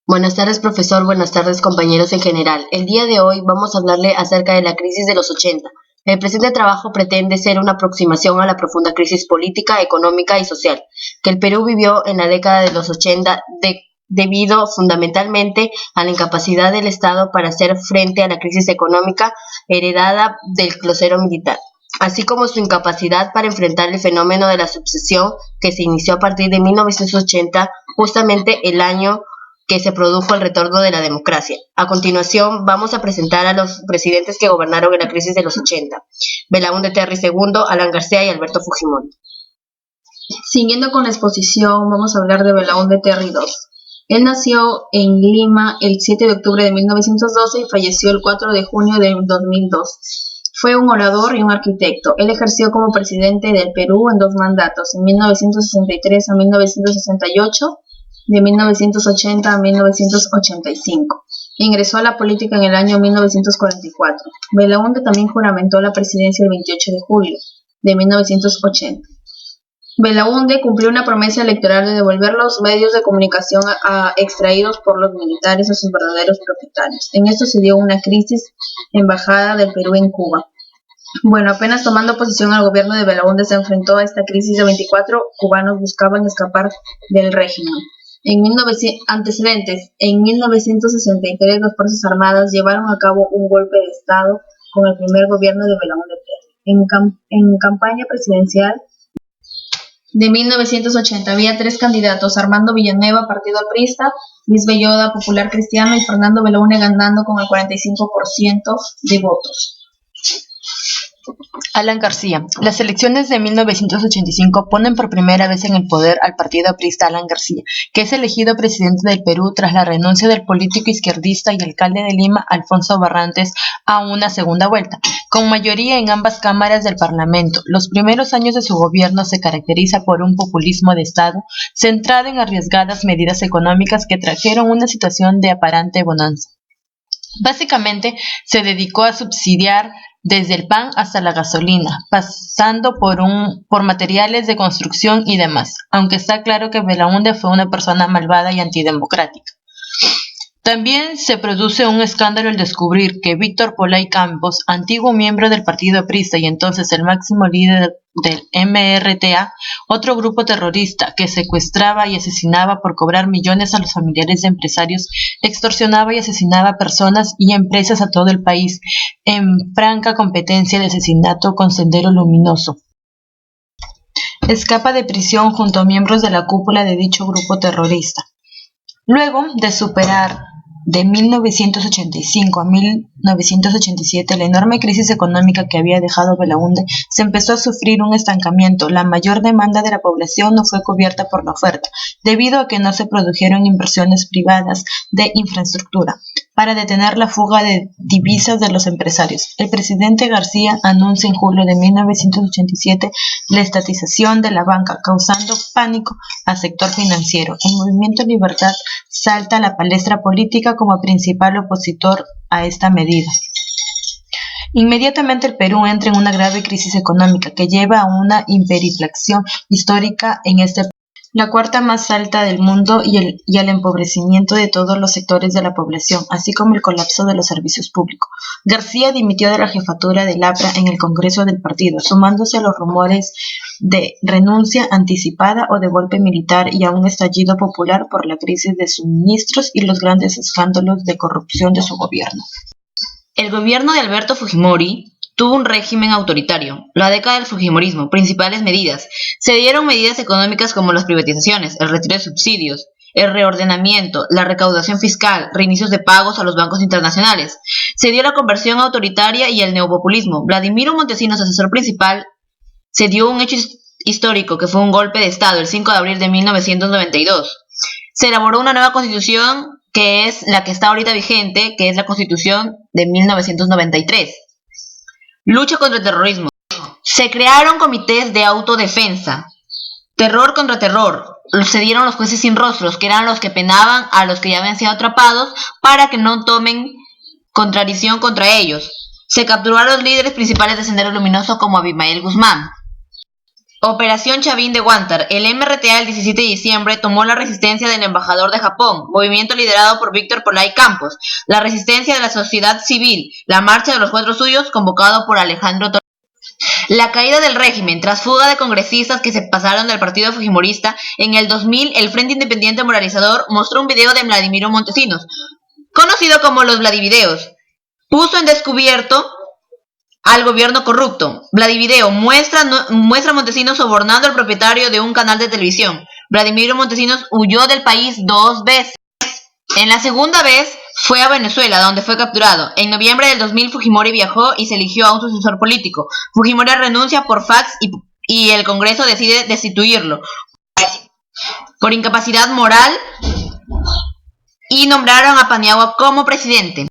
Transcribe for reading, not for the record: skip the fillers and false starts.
Buenas tardes, profesor. Buenas tardes, compañeros en general. El día de hoy vamos a hablarle acerca de la crisis de los 80. El presente trabajo pretende ser una aproximación a la profunda crisis política, económica y social que el Perú vivió en la década de los 80 debido fundamentalmente a la incapacidad del Estado para hacer frente a la crisis económica heredada del closero militar, así como su incapacidad para enfrentar el fenómeno de la subcesión que se inició a partir de 1980, justamente el año que se produjo el retorno de la democracia. A continuación, vamos a presentar a los presidentes que gobernaron en la crisis de los 80: Belaúnde Terry II, Alan García y Alberto Fujimori. Siguiendo con la exposición, vamos a hablar de Belaúnde Terry II. Él nació en Lima el 7 de octubre de 1912 y falleció el 4 de junio de 2002. Fue un orador y un arquitecto. Él ejerció como presidente del Perú en dos mandatos, en 1963 a 1968, de 1980 a 1985. Ingresó a la política en el año 1944. Belaúnde también juramentó la presidencia el 28 de julio de 1980. Belaúnde cumplió una promesa electoral de devolver los medios de comunicación extraídos por los militares a sus verdaderos propietarios. En esto se dio una crisis embajada del Perú en Cuba. Bueno, apenas tomando posesión al gobierno de Belaúnde se enfrentó a esta crisis de 24 cubanos buscaban escapar del régimen. Antecedentes. En 1963 las Fuerzas Armadas llevaron a cabo un golpe de Estado con el primer gobierno de Belaúnde Terry. En campaña presidencial de 1980 había tres candidatos: Armando Villanueva, Partido Aprista; Luis Belloda, Popular Cristiano; y Fernando Belaúnde, ganando con el 45% de votos. Alan García. Las elecciones de 1985 ponen por primera vez en el poder al partido aprista Alan García, que es elegido presidente del Perú tras la renuncia del político izquierdista y alcalde de Lima, Alfonso Barrantes, a una segunda vuelta, con mayoría en ambas cámaras del Parlamento. Los primeros años de su gobierno se caracteriza por un populismo de Estado centrado en arriesgadas medidas económicas que trajeron una situación de aparente bonanza. Básicamente, se dedicó a subsidiar desde el pan hasta la gasolina, pasando por materiales de construcción y demás, aunque está claro que Belaúnde fue una persona malvada y antidemocrática. También se produce un escándalo al descubrir que Víctor Polay Campos, antiguo miembro del Partido Aprista y entonces el máximo líder del MRTA, otro grupo terrorista que secuestraba y asesinaba por cobrar millones a los familiares de empresarios, extorsionaba y asesinaba personas y empresas a todo el país, en franca competencia de asesinato con Sendero Luminoso. Escapa de prisión junto a miembros de la cúpula de dicho grupo terrorista. Luego de superar de 1985 a 1987 la enorme crisis económica que había dejado Belaúnde, se empezó a sufrir un estancamiento. La mayor demanda de la población no fue cubierta por la oferta, debido a que no se produjeron inversiones privadas de infraestructura para detener la fuga de divisas de los empresarios. El presidente García anuncia en julio de 1987 la estatización de la banca, causando pánico al sector financiero. El Movimiento Libertad salta a la palestra política como principal opositor a esta medida. Inmediatamente el Perú entra en una grave crisis económica que lleva a una hiperinflación histórica en este país, la cuarta más alta del mundo, y al empobrecimiento de todos los sectores de la población, así como el colapso de los servicios públicos. García dimitió de la jefatura del APRA en el Congreso del partido, sumándose a los rumores de renuncia anticipada o de golpe militar y a un estallido popular por la crisis de suministros y los grandes escándalos de corrupción de su gobierno. El gobierno de Alberto Fujimori tuvo un régimen autoritario. La década del Fujimorismo, principales medidas. Se dieron medidas económicas como las privatizaciones, el retiro de subsidios, el reordenamiento, la recaudación fiscal, reinicios de pagos a los bancos internacionales. Se dio la conversión autoritaria y el neopopulismo. Vladimiro Montesinos, asesor principal, se dio un hecho histórico que fue un golpe de Estado el 5 de abril de 1992. Se elaboró una nueva constitución que es la que está ahorita vigente, que es la Constitución de 1993. Lucha contra el terrorismo. Se crearon comités de autodefensa. Terror contra terror. Se dieron los jueces sin rostros, que eran los que penaban a los que ya habían sido atrapados para que no tomen contradicción contra ellos. Se capturó a los líderes principales de Sendero Luminoso como Abimael Guzmán. Operación Chavín de Guantar. El MRTA el 17 de diciembre tomó la resistencia del embajador de Japón, movimiento liderado por Víctor Polay Campos, la resistencia de la sociedad civil, la marcha de los Cuatro Suyos, convocado por Alejandro Toledo. La caída del régimen, tras fuga de congresistas que se pasaron del partido fujimorista, en el 2000 el Frente Independiente Moralizador mostró un video de Vladimiro Montesinos, conocido como los Vladivideos. Puso en descubierto al gobierno corrupto. Vladivideo muestra a Montesinos sobornando al propietario de un canal de televisión. Vladimiro Montesinos huyó del país 2 veces. En la segunda vez fue a Venezuela, donde fue capturado. En noviembre del 2000 Fujimori viajó y se eligió a un sucesor político. Fujimori renuncia por fax y el Congreso decide destituirlo por incapacidad moral y nombraron a Paniagua como presidente.